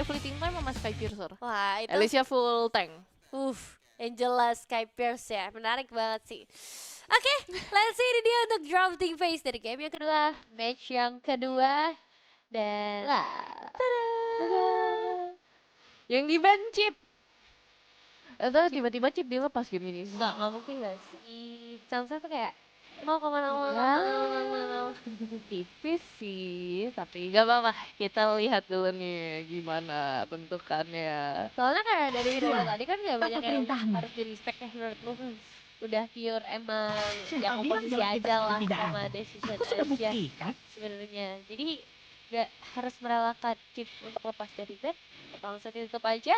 Fleeting Time sama Skypiercer. Wah itu Alicia full tank. Angela Skypierce ya, menarik banget sih. Oke, let's see ini dia untuk drafting phase dari game yang kedua, match yang kedua. Dan Yang di ban Chip. Atau tiba-tiba Chip dilepas game ini. nggak mungkin gak sih. Sansa tuh kayak mau kemana-mana. Tipis sih, tapi gak apa-apa. Kita lihat dulu nih gimana bentukannya. Soalnya kayak dari video tadi kan gak banyak yang harus di respect ya menurutku. Udah pure emang yang komposisi aja lah sama decision aja sebenarnya. Jadi gak harus merelakan Chip untuk lepas dari bed. Kalau misalnya tutup aja.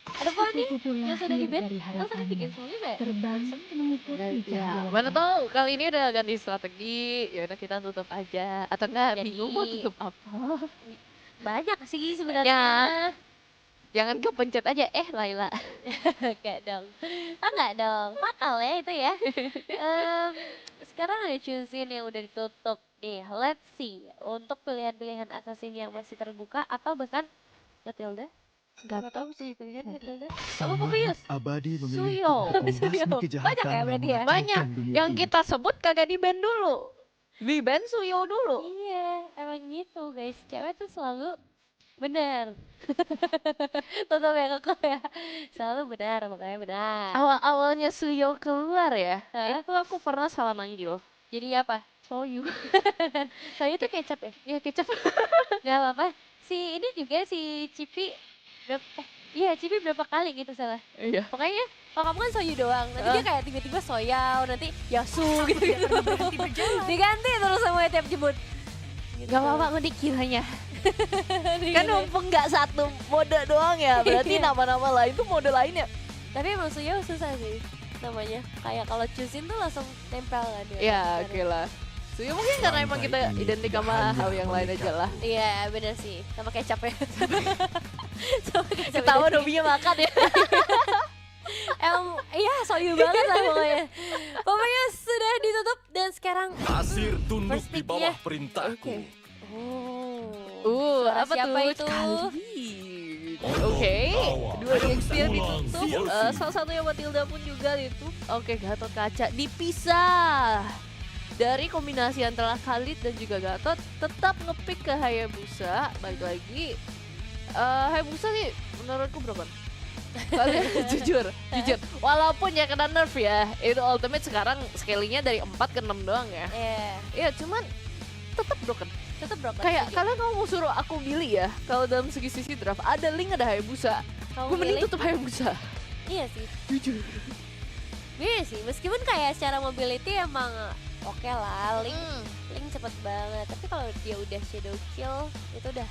Ada Fanny yang sudah di bed. Kan tadi bikin semuanya kayak Ya, mana tahu kali ini udah ganti strategi. Ya udah kita tutup aja. Atau enggak Jadi- bingung mau tutup apa? banyak sih sebenarnya. Jangan kepencet aja Laila. Enggak dong. Enggak dong. Fatal ya itu ya. Sekarang ada choosing yang udah ditutup nih. Let's see. Untuk pilihan-pilihan assassin yang masih terbuka atau bahkan Matilda. Gak tahu sih Pilihan Matilda. Sama Popius. abadi Suyo. memilih Suyo. membasmi kejahatan Banyak ya berarti ya? yang banyak menghancurkan dunia yang ini. kita sebut kagak di ban dulu. Di ban Suyo dulu. Iya, emang gitu guys. Cewek tuh selalu benar. Tutup ya kok ya. Selalu benar, makanya benar. Awal-awalnya Suyo keluar ya. Hah? Itu aku pernah salah manggil. Jadi apa? Soyu. Saya tuh kecap ya? Ya kecap. Gak apa-apa. Si ini juga si Cipi iya Cipi berapa kali gitu salah. Iya. Pokoknya kalau kamu kan Soyu doang, nanti dia kayak tiba-tiba Soyao, nanti Yasu gitu. Diganti terus sama tiap jemput. Gitu. Gak apa-apa nggak dikiranya. Kan mumpung nggak satu mode doang ya. Berarti Iya. nama-nama lain tuh mode lainnya. Tapi emang Soyao susah sih namanya. Kayak kalau choosing tuh langsung tempel kan dia. Ya oke lah. Suyo mungkin karena emang kita Lantai ini identik sama hanya hal yang lain aja lah. Iya bener sih, sama kecap ya. Sama kecap Ketawa itu. Nobinya makan ya. Iya Soyu banget lah pokoknya. Pokoknya sudah ditutup dan sekarang Nasir tunduk First di pick-nya. bawah perintahku. Suara Apa siapa tuh? itu? Khalid. Oke, dua DXP yang ditutup. Salah satunya Matilda pun juga itu. Oke, Gatot Kaca dipisah. Dari kombinasi antara Khalid dan juga Gatot tetap ngepick ke Hayabusa. Balik lagi Hayabusa sih menurutku berapa? jujur. Walaupun ya kena nerf ya. Itu ultimate sekarang scalingnya dari 4 ke 6 doang ya. Iya, Iya, cuman tetap broken. tetap broken. Kayak setuju. kalian mau suruh aku milih ya, kalau dalam segi sisi draft ada link ada Hayabusa. Kamu Gue mending milih? tutup Hayabusa. Iya sih. Jujur. Iya sih, meskipun kayak secara mobility emang oke lah, Link cepet banget. Tapi kalau dia udah shadow kill itu udah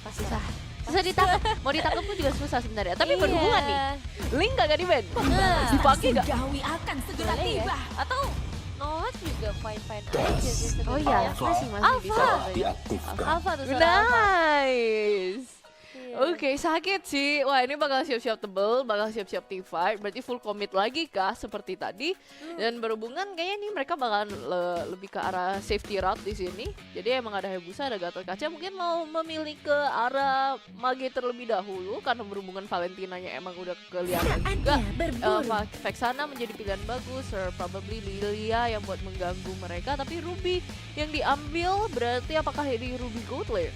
pasrah. Susah ditangkap. Mau ditangkap pun juga susah sebenarnya. Tapi Iya. berhubungan nih. Link kagak di ban. Nah, Dipakai gak? Surgawi akan segera boleh ya. tiba. Atau Nolat juga fine aja sih sebenarnya. Oh iya, masih bisa. Alpha. Diaktifkan. Alpha tuh suara Alpha. Nice. Iya. Oke, sakit sih. Wah, ini bakal siap-siap tebel, bakal siap-siap teamfight. Berarti full commit lagi kah seperti tadi? Dan berhubungan kayaknya nih mereka bakalan lebih ke arah safety route di sini. Jadi emang ada Hayabusa, ada Gatot Kaca. Mungkin mau memilih ke arah Mage terlebih dahulu karena berhubungan Valentinanya emang udah kelihatan juga. Vexana menjadi pilihan bagus, or probably Lilia yang buat mengganggu mereka. Tapi Ruby yang diambil berarti apakah ini Ruby Gold Lane?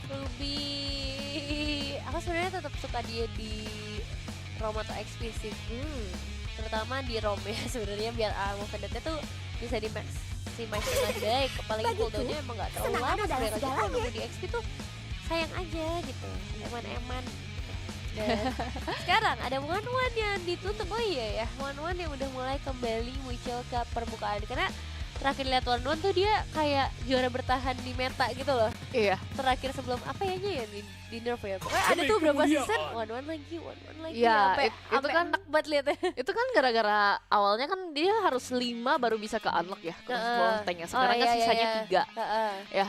Ruby, aku sebenarnya tetap suka dia di ROM atau XP sih. Terutama di ROM ya sebenarnya biar Armor Vendetta tuh bisa di maximize dengan baik. Apalagi cooldownnya emang gak terlalu lama sebenarnya. Jadi kalau nunggu di XP tuh sayang aja gitu, eman-eman. Dan sekarang ada One yang ditutup. Oh iya ya, One yang udah mulai kembali muncul ke permukaan. Karena terakhir lihat One tuh dia kayak juara bertahan di meta gitu loh. Iya. Terakhir sebelum apa ya di nerf ya. Pokoknya ada tuh berapa season One lagi. Ya, Sampai itu kan enak banget liatnya. itu kan gara-gara awalnya kan dia harus 5 baru bisa ke unlock ya crossbow tanknya. Sekarang kan sisanya 3. Ya,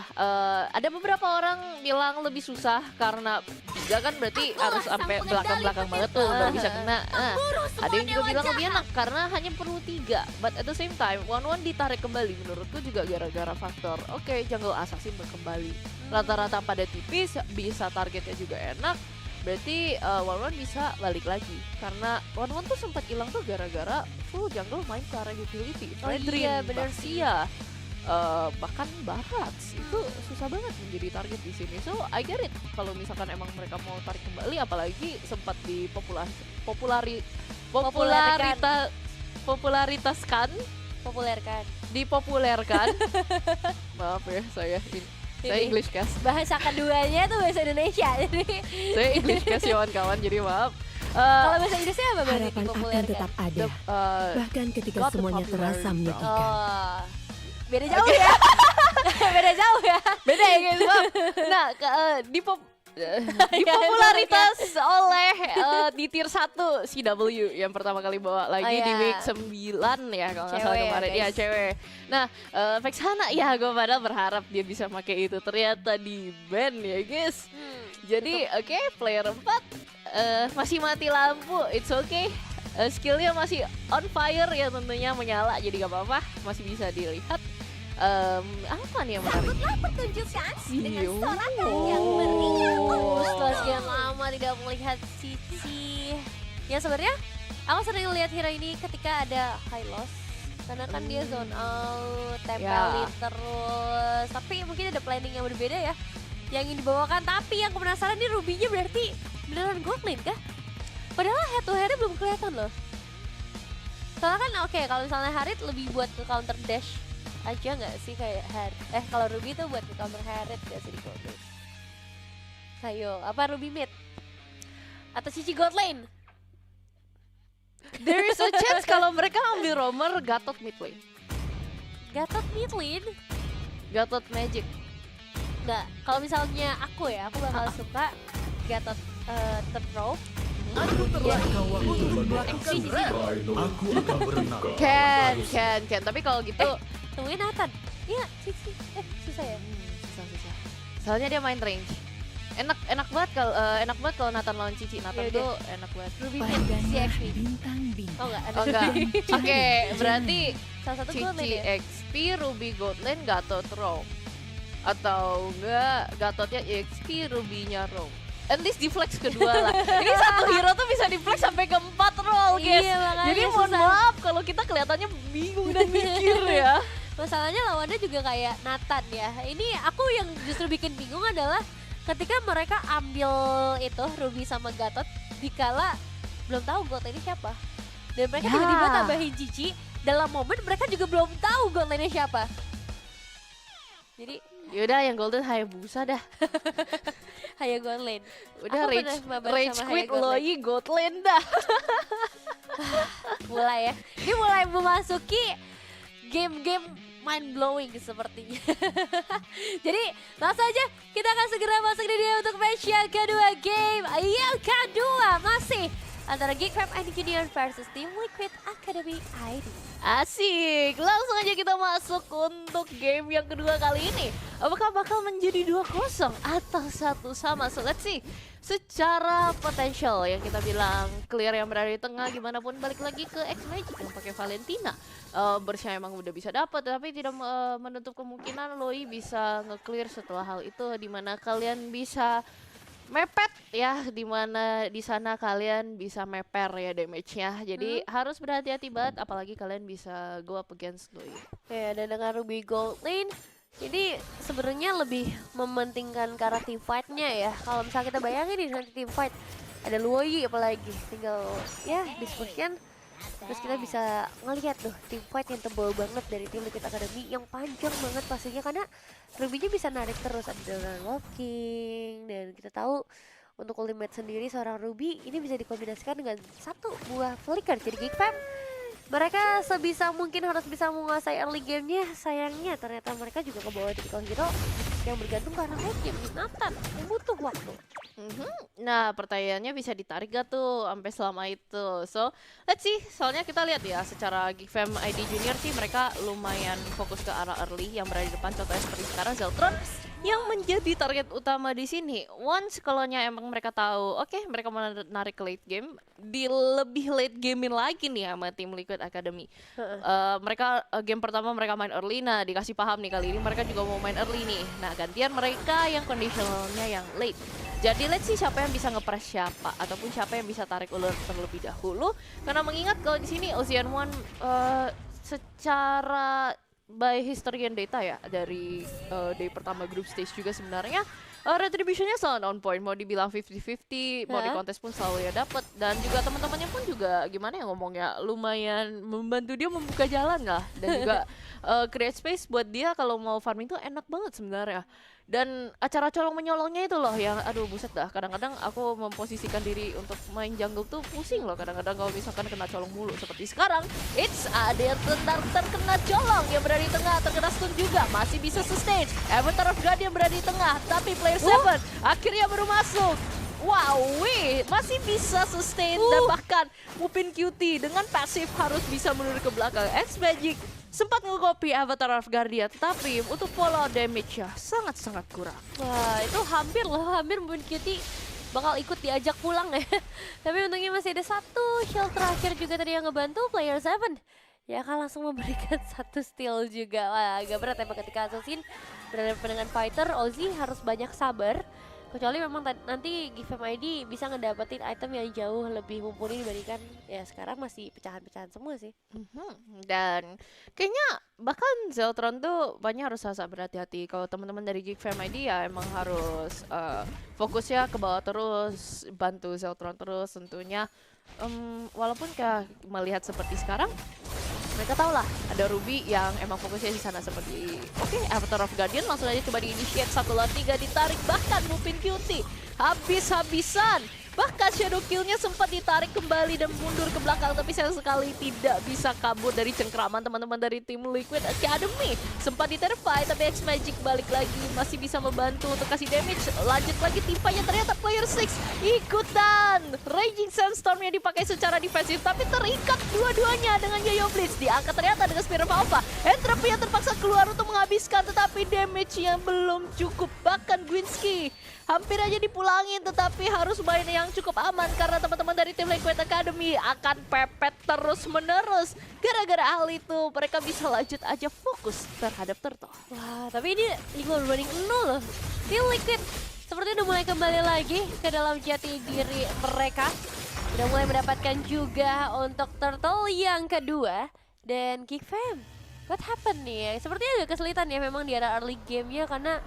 ada beberapa orang bilang lebih susah karena 3 kan berarti harus sampai belakang-belakang banget tuh baru bisa kena. Nah, ada yang juga bilang lebih enak karena hanya perlu 3. But at the same time, One ditarik kembali menurutku juga gara-gara faktor oke, jungle assassin berkembali. rata-rata pada tipis, bisa targetnya juga enak. Berarti One bisa balik lagi karena One tuh sempat hilang tuh gara-gara full jungle main ke arah utility. Oh Fredrin, iya, bener sih. Baxia, bahkan Barats itu susah banget menjadi target di sini. So I get it kalau misalkan emang mereka mau tarik kembali, apalagi sempat popularitaskan, dipopulerkan. Maaf ya saya English cast. Bahasa keduanya tuh bahasa Indonesia. Jadi Saya English cast ya kawan, jadi maaf. kalau bahasa Inggrisnya apa berarti Harapan akan dipopulerkan? tetap ada, bahkan ketika got the semuanya terasa popularity menyedihkan. Oh, beda jauh ya. Beda jauh ya. Beda ya guys, maaf. Nah, dipopularitas oleh di tier 1 CW yang pertama kali bawa lagi Oh, di iya. week 9 ya kalau nggak salah Cewek ya, kemarin. Iya, guys. cewek. Nah, Vexana ya gue padahal berharap dia bisa pakai itu, ternyata di ban ya guys. Jadi oke, player 4 masih mati lampu, it's okay. Skillnya masih on fire ya tentunya, menyala, jadi gak apa-apa, masih bisa dilihat. Apa nih yang menarik? Pertunjukan dengan sorangan yang meriah. Setelah sekian lama tidak melihat Cici. Ya sebenarnya aku sering lihat hero ini ketika ada high loss. Karena kan dia zone out, tempelin terus. Tapi mungkin ada planning yang berbeda ya yang ingin dibawakan. Tapi yang aku penasaran nih, Ruby-nya berarti beneran gold lane kah? Padahal head to head-nya belum kelihatan loh. Soalnya kan oke, kalau misalnya Harit lebih buat ke counter dash aja nggak sih kayak kalau Ruby tuh buat ke counter Harit gak sih di gold lane? Ayo, apa Ruby mid? Atau Cici gold lane? There is a chance kalau mereka ambil roamer Gatot mid lane, Gatot mid lane? Gatot Magic. Nggak, kalau misalnya aku bakal suka Gatot third row. Aku telah Cici. Aku akan berenang. Can. Tapi kalau gitu Temuin Nathan. Iya, Cici. Susah ya? susah. Soalnya dia main range. Enak banget kalau Nathan lawan Cici. Nathan Yaudah. tuh enak banget. Ruby mid, Pandanglah CXP. bintang-bintang. Oh nggak, ada Oh enggak. Oke, berarti salah satu gold lane Cici ya? XP, Ruby Gold Lane, Gatot Roam. Atau enggak, Gatotnya XP, Ruby-nya Roam. At least di flex kedua lah. Ini satu hero tuh bisa di flex sampai ke 4 roll guys. Iya, makanya Jadi mohon susah. maaf kalau kita kelihatannya bingung dan mikir ya. Masalahnya lawannya juga kayak Nathan ya. Ini aku yang justru bikin bingung adalah ketika mereka ambil itu Ruby sama Gatot dikala belum tahu gold lane siapa. Dan mereka Ya. tiba-tiba tambahin Cici dalam momen mereka juga belum tahu gold lane siapa. Jadi Yaudah yang golden Hayabusa dah. Haya gold lane. Udah Aku rage pernah mabar rage sama quit Haya Gold Lane. Loi Gold Lane dah. Mulai ya. Ini mulai memasuki game-game mind blowing sepertinya. Jadi langsung aja kita akan segera masuk di dia untuk match yang kedua, game yang kedua masih antara Geekfam ID Junior versus Team Liquid Academy ID. Asik, langsung aja kita masuk untuk game yang kedua kali ini. Apakah bakal menjadi 2-0 atau 1-1? So let's see. Secara potensial yang kita bilang clear yang berada di tengah, gimana pun balik lagi ke X-Magic yang pakai Valentina. Bersnya emang udah bisa dapat, tapi tidak menutup kemungkinan Loi bisa nge-clear setelah hal itu, dimana kalian bisa mepet ya, dimana di sana kalian bisa meper ya damage-nya. Jadi harus berhati-hati banget, apalagi kalian bisa go up against Loi. Ya, dan dengan Ruby Gold Lane ini sebenarnya lebih mementingkan ke arah team fight-nya ya. Kalau misalnya kita bayangin di nanti team fight ada Loi apalagi tinggal ya disposition. Terus kita bisa ngelihat tuh team fight yang tebal banget dari tim Liquid Academy yang panjang banget pastinya karena Ruby-nya bisa narik terus, ada dengan walking, dan kita tahu untuk ultimate sendiri seorang Ruby ini bisa dikombinasikan dengan satu buah flicker. Jadi Geekfam mereka sebisa mungkin harus bisa menguasai early game-nya. Sayangnya ternyata mereka juga kebawa typical hero yang bergantung karena late game Nathan yang butuh waktu. Nah, pertanyaannya bisa ditarik gak tuh sampai selama itu? So, let's see. Soalnya kita lihat ya, secara Geekfam ID Junior sih mereka lumayan fokus ke arah early yang berada di depan. Contohnya seperti sekarang Zeltron yang menjadi target utama di sini. Once kalau emang mereka tahu, oke, mereka mau narik ke late game, di lebih late gamein lagi nih sama tim Liquid Academy. Mereka game pertama mereka main early, nah dikasih paham nih kali ini mereka juga mau main early nih. Nah gantian mereka yang conditionalnya yang late. Jadi let's see siapa yang bisa ngepress siapa ataupun siapa yang bisa tarik ulur terlebih dahulu. Karena mengingat kalau di sini Ocean One secara by history and data ya dari day pertama group stage juga sebenarnya retributionnya selalu on point, mau dibilang 50-50, mau di kontes pun selalu ya dapet, dan juga teman-temannya pun juga gimana ya ngomongnya lumayan membantu dia membuka jalan lah, dan juga create space buat dia kalau mau farming tuh enak banget sebenarnya. Dan acara colong menyolongnya itu loh yang aduh buset dah, kadang-kadang aku memposisikan diri untuk main jungle tuh pusing loh kadang-kadang kalau misalkan kena colong mulu seperti sekarang. Ada yang terkena colong yang berada di tengah, terkena stun juga, masih bisa sustain. Avatar of God yang berada di tengah, tapi player 7 akhirnya baru masuk. Wow, masih bisa sustain dan bahkan Mupin QT dengan pasif harus bisa mundur ke belakang. X-Magic sempat nge-copy Avatar of Guardian, tetapi untuk follow damage-nya sangat-sangat kurang. Wah, itu hampir Mupin QT bakal ikut diajak pulang ya. Tapi untungnya masih ada satu shield terakhir juga tadi yang ngebantu player 7. Ya akan langsung memberikan satu steal juga. Wah, agak berat ya ketika Assassin berhadapan dengan fighter. Ozzy harus banyak sabar. Kecuali memang nanti GFM ID bisa ngedapetin item yang jauh lebih mumpuni dibandingkan ya sekarang masih pecahan-pecahan semua sih. Dan kayaknya bahkan Zeltron tuh banyak harus sangat berhati-hati. Kalau teman-teman dari GFM ID ya emang harus fokusnya ke bawah terus, bantu Zeltron terus tentunya. Walaupun melihat seperti sekarang, mereka tahu lah ada Ruby yang emang fokusnya di sana seperti Avatar of Guardian langsung aja coba di-initiate 1 lawan 3 ditarik, bahkan Mupin QT habis-habisan. Bahkan shadow kill-nya sempat ditarik kembali dan mundur ke belakang, tapi sayang sekali tidak bisa kabur dari cengkraman teman-teman dari tim Liquid Academy. Sempat diterfy, tapi X-Magic balik lagi, masih bisa membantu untuk kasih damage. Lanjut lagi timpanya, ternyata player 6 ikutan. Raging Sandstorm yang dipakai secara defensif, tapi terikat dua-duanya dengan Yo-Yo Blitz. Diangkat ternyata dengan Spear of Alpha. Entropy yang terpaksa keluar untuk menghabiskan, tetapi damage-nya belum cukup. Bahkan Gwinsky hampir aja dipulangin, tetapi harus main yang cukup aman karena teman-teman dari tim Liquid Academy akan pepet terus-menerus. Gara-gara hal itu mereka bisa lanjut aja fokus terhadap Turtle. Wah, tapi ini 5-0 loh. Tim Liquid sepertinya udah mulai kembali lagi ke dalam jati diri mereka. Udah mulai mendapatkan juga untuk Turtle yang kedua. Dan GFM, what happened nih? Sepertinya agak kesulitan ya memang di era early game-nya karena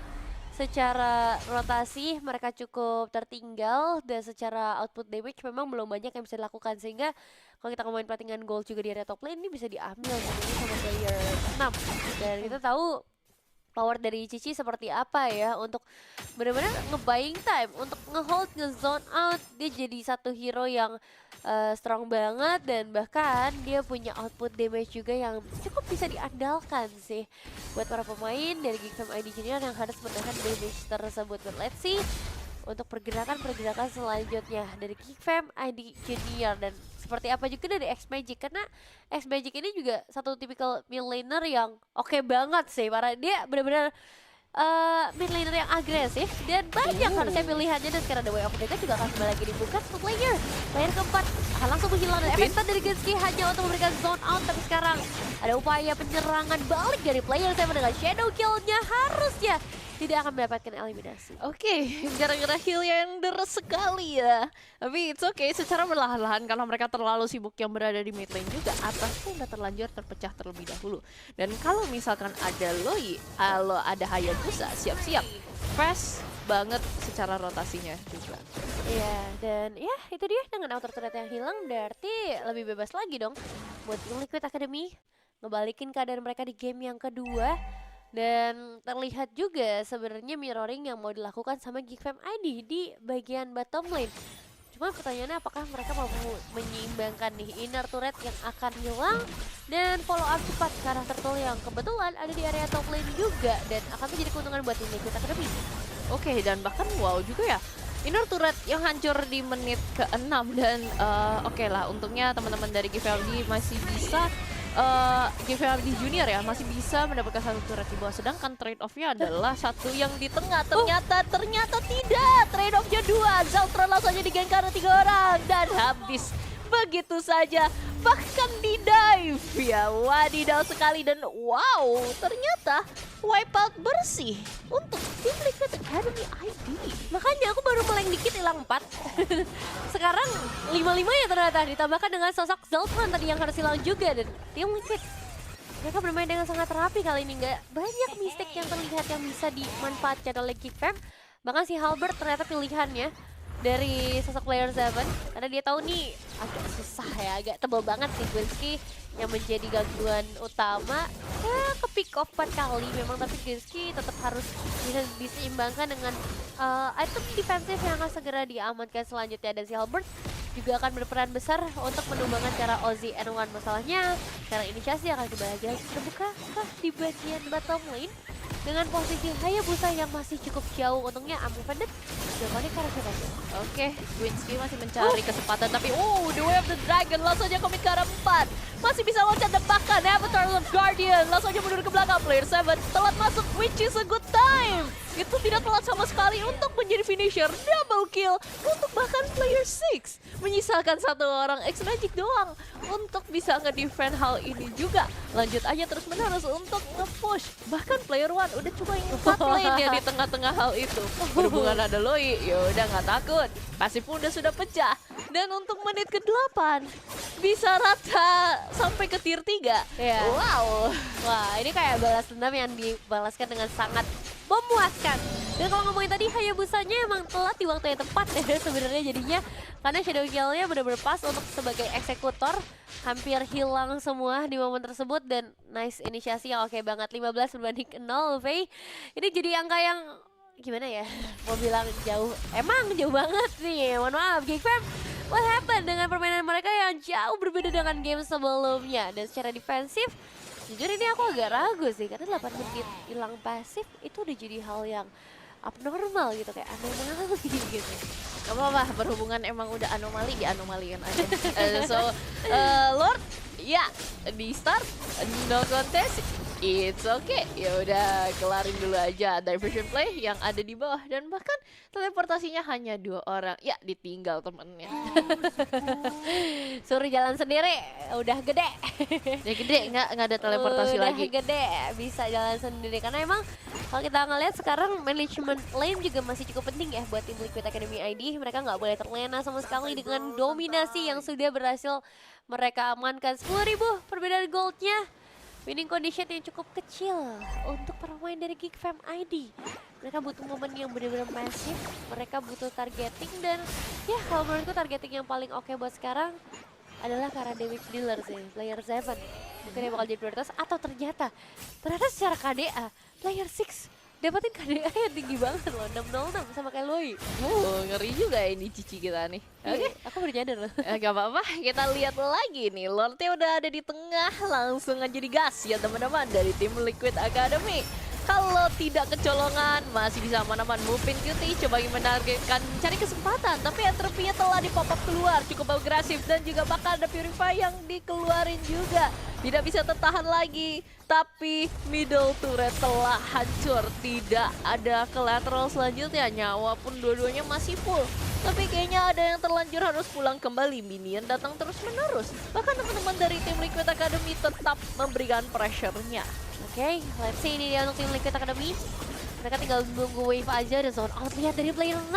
secara rotasi mereka cukup tertinggal dan secara output damage memang belum banyak yang bisa dilakukan, sehingga kalau kita ngomongin platingan gold juga di area top lane ini bisa diambil sama player 6. Dan kita tahu power dari Cici seperti apa ya untuk benar-benar nge-buying time, untuk nge-hold, nge-zone out. Dia jadi satu hero yang strong banget dan bahkan dia punya output damage juga yang cukup bisa diandalkan sih buat para pemain dari GFM ID Junior yang harus menahan damage tersebut. But let's see untuk pergerakan-pergerakan selanjutnya dari GFM ID Junior dan seperti apa juga dari X-Magic, karena X-Magic ini juga satu tipikal mid laner yang oke banget sih, para dia benar-benar mid laner yang agresif dan banyak harusnya pilihannya. Dan sekarang The Way of Vega juga akan kembali lagi dibuka satu player keempat langsung menghilang dan efek dari Gensky hanya untuk memberikan zone out. Tapi sekarang ada upaya penyerangan balik dari player 7 dengan shadow kill-nya, harusnya tidak akan mendapatkan eliminasi. Gara-gara heal yang deres sekali ya. Tapi it's okay, secara perlahan-lahan karena mereka terlalu sibuk yang berada di mid lane juga, atasnya udah terlanjur terpecah terlebih dahulu. Dan kalau misalkan ada Loi, kalau ada Hayabusa, siap-siap fast banget secara rotasinya juga. Iya, dan ya itu dia, dengan outer turret yang hilang berarti lebih bebas lagi dong buat Liquid Academy ngebalikin keadaan mereka di game yang kedua. Dan terlihat juga sebenarnya mirroring yang mau dilakukan sama GFM ID di bagian bottom lane. Cuma pertanyaannya apakah mereka mampu menyeimbangkan nih inner turret yang akan hilang dan follow up cepat ke arah Turtle yang kebetulan ada di area top lane juga, dan akan menjadi keuntungan buat tim Liquid Academy. Dan bahkan wow juga ya, inner turret yang hancur di menit ke-6 dan oke lah, untungnya teman-teman dari GFLD masih bisa GVRD Junior ya masih bisa mendapatkan satu turret di bawah, sedangkan trade off-nya adalah satu yang di tengah. Ternyata tidak, trade off-nya 2. Zaltron langsung aja digank karena 3 orang dan habis begitu saja. Bahkan di dive ya, wadidaw sekali, dan wow, ternyata wipeout bersih untuk tim Liquid Academy ID. Makanya aku baru meleng dikit hilang 4. Sekarang 5-5 ya ternyata, ditambahkan dengan sosok Zaltron tadi yang harus hilang juga. Dan tim Liquid, mereka bermain dengan sangat rapi kali ini. Nggak banyak mistake yang terlihat yang bisa dimanfaatkan oleh Geekfam. Bahkan si Halberd ternyata pilihannya dari sosok player 7, karena dia tahu nih agak susah ya, agak tebal banget sih Gwinsky yang menjadi gangguan utama. Ya ke pick off 4 kali memang, tapi Gwinsky tetap harus bisa diseimbangkan dengan item defensif yang akan segera diamankan selanjutnya. Dan si Halberd juga akan berperan besar untuk menumbangkan cara Ozzy N1. Masalahnya sekarang inisiasi akan kembali terbuka di bagian bottom lane dengan posisi Hayabusa yang masih cukup jauh. Untungnya Amu Vendet jawabannya karena siapa? Oke, Gwinsky masih mencari kesempatan, tapi The Way of the Dragon langsung aja komit ke arah 4. Masih bisa loncat dan bahkan Avatar of Guardian langsung aja mundur ke belakang. Player 7 telat masuk, which is a good time. Itu tidak telat sama sekali untuk menjadi finisher. Double kill untuk bahkan player 6. Menyisakan satu orang X-Magic doang untuk bisa nge-defend hal ini juga. Lanjut aja terus menerus untuk nge-push. Bahkan player 1 udah coba nge-cut lane ya di tengah-tengah hal itu. Berhubungan ada Loi, ya udah nggak takut. Pasif pun sudah pecah. Dan untuk menit ke-8 bisa rata sampai ke tier 3. Iya. Wow. Wah, ini kayak balas dendam yang dibalaskan dengan sangat memuaskan. Dan kalau ngomongin tadi Hayabusanya emang telat di waktu yang tepat ya sebenarnya jadinya, karena shadow kill-nya benar-benar pas untuk sebagai eksekutor. Hampir hilang semua di momen tersebut dan nice inisiasi yang oke banget. 15 berbanding 0, Faye. Ini jadi angka yang gimana ya, mau bilang jauh, emang jauh banget nih. Mohon maaf Geekfam, what happened dengan permainan mereka yang jauh berbeda dengan game sebelumnya. Dan secara defensif jujur ini aku agak ragu sih, karena 8 menit hilang pasif itu udah jadi hal yang abnormal gitu, kayak anomali gitu. Gak apa-apa, berhubungan emang udah anomali, dianomalikan aja. Lord, ya di start no contest, it's okay. Ya udah kelarin dulu aja diversion play yang ada di bawah, dan bahkan teleportasinya hanya 2 orang. Ya ditinggal temennya. Suruh jalan sendiri, udah gede. Ya gede, nggak ada teleportasi udah lagi. Gede, bisa jalan sendiri. Karena emang kalau kita ngeliat sekarang manajemen lane juga masih cukup penting ya buat tim Liquid Academy ID. Mereka nggak boleh terlena sama sekali dengan dominasi yang sudah berhasil mereka amankan. 10.000 perbedaan goldnya. Winning condition yang cukup kecil untuk para pemain dari Geekfam ID. Mereka butuh momen yang benar-benar masif, mereka butuh targeting, dan ya kalau menurutku targeting yang paling oke buat sekarang adalah karena damage dealer sih, player 7. Mungkin yang bakal jadi prioritas, atau ternyata secara KDA, player 6 dapetin KDA yang tinggi banget loh, 606 sama kayak Loi. Ngeri juga ini cici kita nih. Oke. Aku bercanda loh. Gak apa-apa, kita lihat lagi nih. Lordnya udah ada di tengah, langsung aja digas ya teman-teman dari tim Liquid Academy. Kalau tidak kecolongan, masih bisa aman-aman. Mupin Cutie coba menargetkan cari kesempatan, tapi entropy-nya telah di pop up keluar, cukup agresif, dan juga bakal ada Purify yang dikeluarin juga. Tidak bisa tertahan lagi, tapi middle turret telah hancur. Tidak ada collateral selanjutnya, nyawa pun dua-duanya masih full. Tapi kayaknya ada yang terlanjur harus pulang kembali, minion datang terus-menerus. Bahkan teman-teman dari tim Liquid Academy tetap memberikan pressure-nya. Oke, let's see ini dia untuk tim Liquid Academy. Mereka tinggal nunggu wave aja dan zone out. Lihat dari player 6.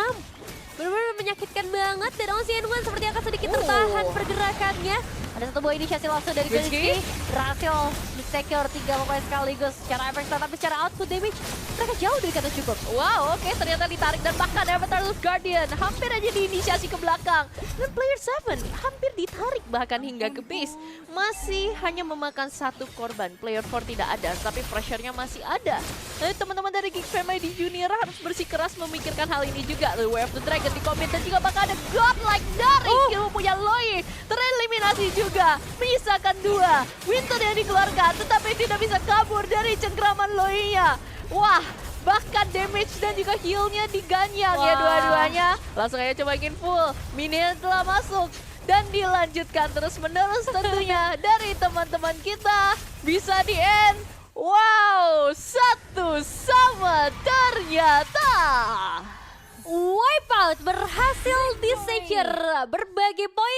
Benar-benar menyakitkan banget, dan Ocean1 seperti akan sedikit tertahan pergerakannya. Ada satu buah inisiasi langsung dari Gwinsky. Berhasil di-secure 3 pemain sekaligus secara efektif, tapi secara output damage mereka jauh dari kata cukup. Wow, oke, ternyata ditarik, dan bahkan Avatar of Guardian hampir aja diinisiasi ke belakang. Dan player 7 hampir ditarik bahkan hingga ke base. Masih hanya memakan satu korban. Player 4 tidak ada, tapi pressure-nya masih ada. Jadi teman-teman dari Geekfam ID Junior harus bersikeras memikirkan hal ini juga. The Way of the Dragon di-commit, dan juga bakal ada godlike dari skill punya Loi. Tereliminasi juga, menyisakan 2. Winter yang dikeluarkan, tetapi tidak bisa kabur dari cengkraman Loi-nya. Wah, bahkan damage dan juga heal-nya diganyang ya dua-duanya. Langsung aja coba ingin full. Minion telah masuk. dan dilanjutkan terus menerus tentunya dari teman-teman kita bisa di end. Wow, 1-1 ternyata. Wipeout berhasil di-secure berbagai poin